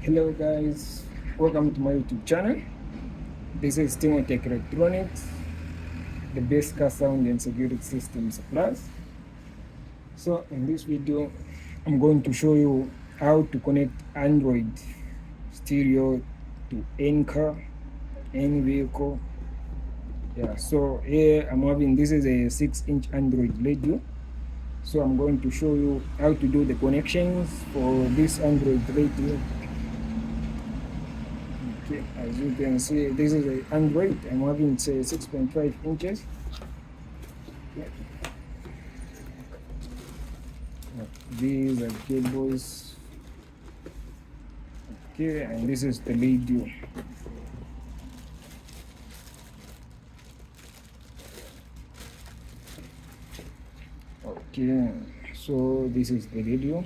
Hello guys, welcome to my YouTube channel. This is TIMO-TECH Electronics, the best car sound and security system suppliers. So in this video, I'm going to show you how to connect Android stereo to any car, any vehicle. Yeah, so here I'm having, this is a 6-inch Android radio. So I'm going to show you how to do the connections for this Android radio. Okay, as you can see, this is an Android. I'm having 6.5 inches. Okay. These are the cables. Okay, and this is the radio. Okay, so this is the radio.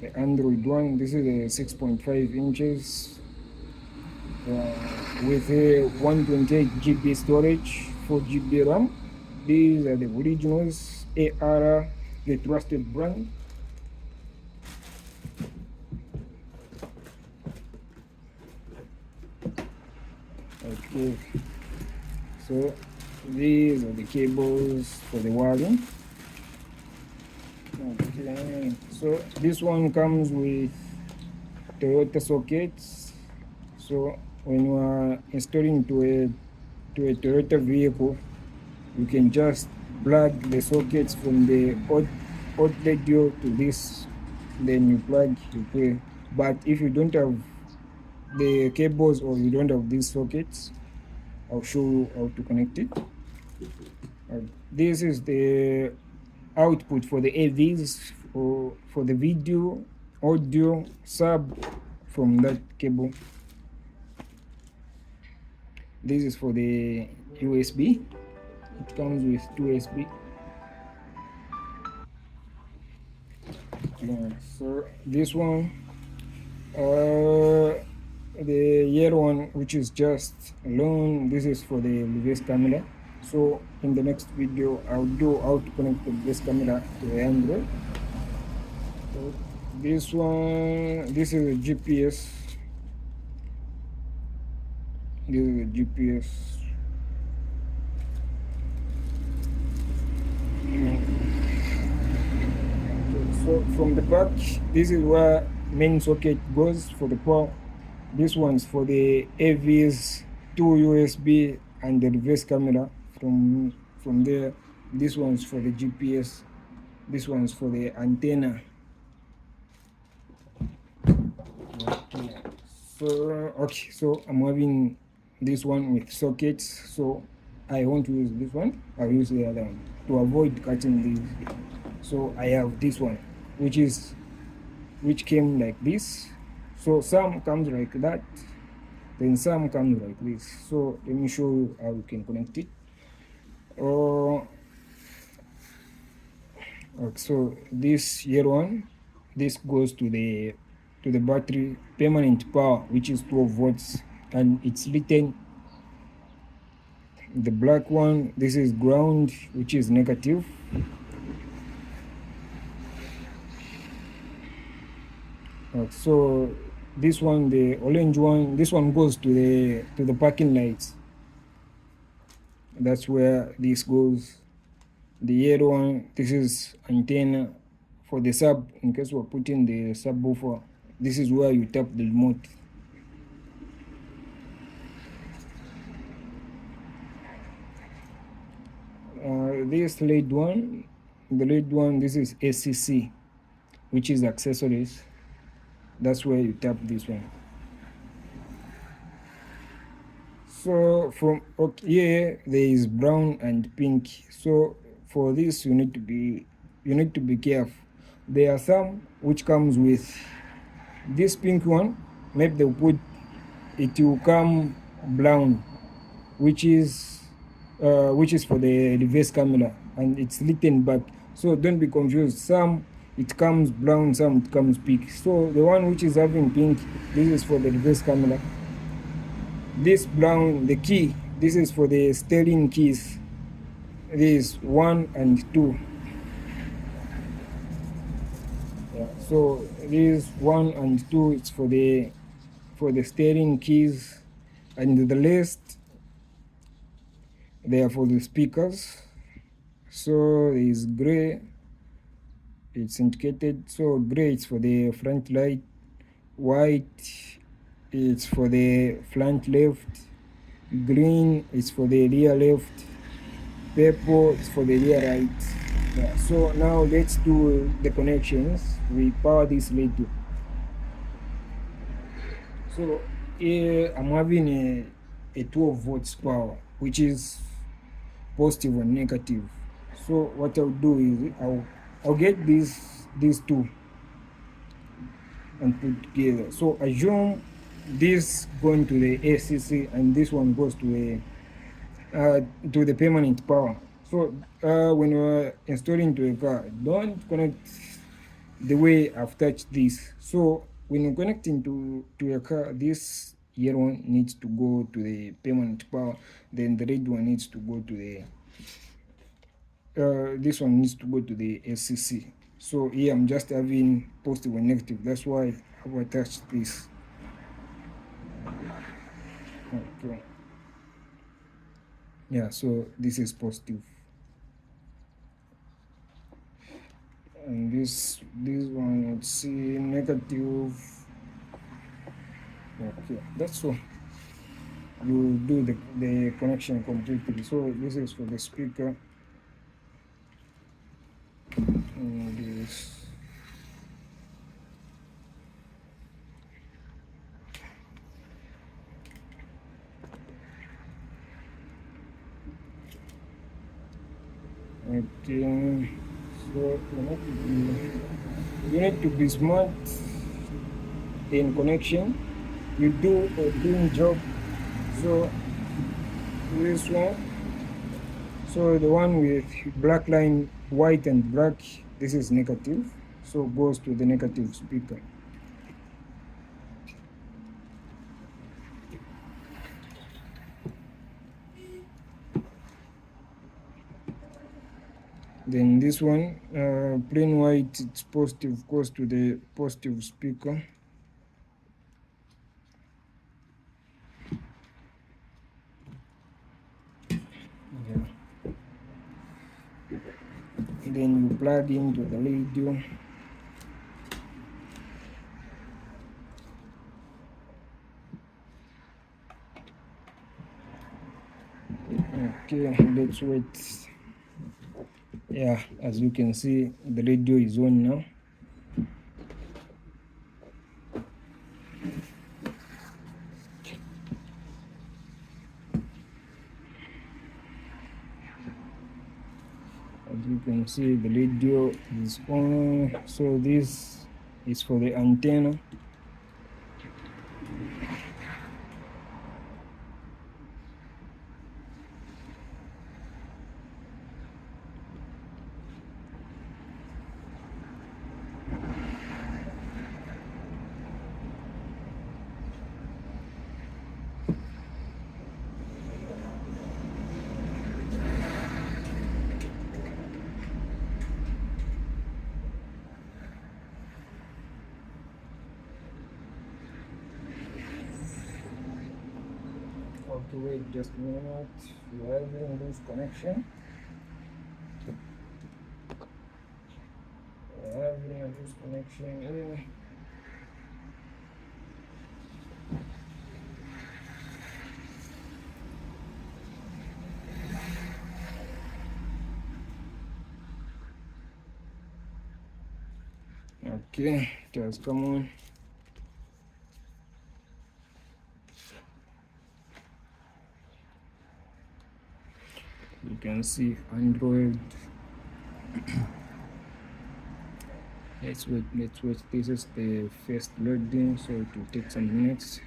The Android one, this is a 6.5 inches. With a 128 GB storage, 4 GB RAM. These are the originals, AR, the trusted brand. Okay, so these are the cables for the wiring. Okay, so this one comes with Toyota sockets. So when you are installing to a Toyota vehicle, you can just plug the sockets from the old radio to this, then you plug, you play. But if you don't have the cables or you don't have these sockets, I'll show you how to connect it. This is the output for the AVs for the video, audio, sub from that cable. This is for the USB. It comes with 2 USB. Yeah, so this one, the yellow one, which is just alone, this is for the reverse camera. So in the next video, I'll do how to connect the reverse camera to the Android. So this one, this is a GPS. This is a GPS. So from the back, this is where main socket goes for the power. This one's for the AVs, 2 USB, and the reverse camera. From there, this one's for the GPS. This one's for the antenna. Okay, so I'm having this one with sockets, so I won't use this one, I'll use the other one to avoid cutting these. So I have this one, which came like this. So some comes like that, then some comes like this. So let me show you how you can connect it. Okay, so this yellow one, this goes to the battery permanent power, which is 12 volts, and it's written. The black one, this is ground, which is negative. So this one, the orange one, this one goes to the parking lights. That's where this goes. The yellow one, this is antenna for the sub, in case we're putting the subwoofer. This is where you tap the remote. This lead one, the lead one, this is ACC, which is accessories. That's where you tap this one. So from here, there is brown and pink. So for this, you need to be careful. There are some which comes with this pink one. Maybe they'll put it will come brown, which is for the reverse camera, and it's written back. So don't be confused. Some it comes brown, some it comes pink. So the one which is having pink, this is for the reverse camera. This brown, the key, this is for the steering keys. This 1 and 2. Yeah, so these 1 and 2, it's for the steering keys, and the rest they are for the speakers. So there is gray, it's indicated. So gray is for the front light, white it's for the front left, green is for the rear left, purple is for the rear right. Yeah, so now let's do the connections. We power this radio. So here I'm having a 12 volts power, which is positive and negative. So what I'll do is I'll get these two and put together. So assume this going to the ACC and this one goes to the permanent power. So when you're installing to a car, don't connect the way I've touched this. So when you're connecting to a car, this yellow one needs to go to the permanent power, then the red one needs to go to the this one needs to go to the SCC. So here I'm just having positive and negative. That's why I've attached this. Okay. Yeah, so this is positive. And this one, let's see, negative. Okay, that's all. You do the connection completely. So this is for the speaker. And this. Okay, so you need to be smart in connection. You do a doing job. So this one, so the one with black line, white and black, this is negative, so goes to the negative speaker. Then this one, plain white, it's positive, goes to the positive speaker. Yeah. Then you plug into the radio. Okay, let's wait. Yeah, as you can see, the radio is on now. As you can see, the radio is on. So this is for the antenna. To wait just a minute. We are having this connection. We are having this connection here. Okay, just come on. You can see Android. Let's wait. This is the first loading, so it will take some minutes.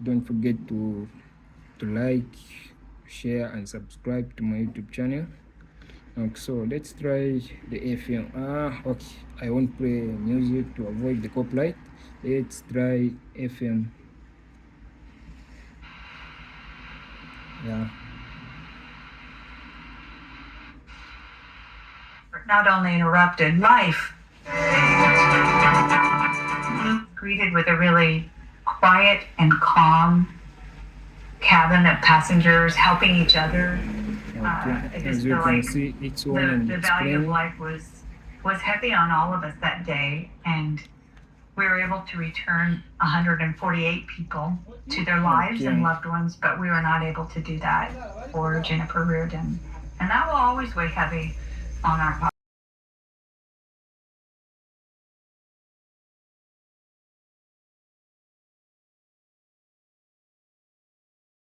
Don't forget to like, share and subscribe to my YouTube channel. Okay, so let's try the FM. Okay, I won't play music to avoid the copyright. Let's try FM. Yeah. Not only interrupted life, greeted with a really quiet and calm cabin of passengers helping each other. Okay. I just As you feel can like see, each one and the value of explain. life was heavy on all of us that day, and we were able to return 148 people to their lives Okay. and loved ones, but we were not able to do that for Jennifer Reardon, and that will always weigh heavy on our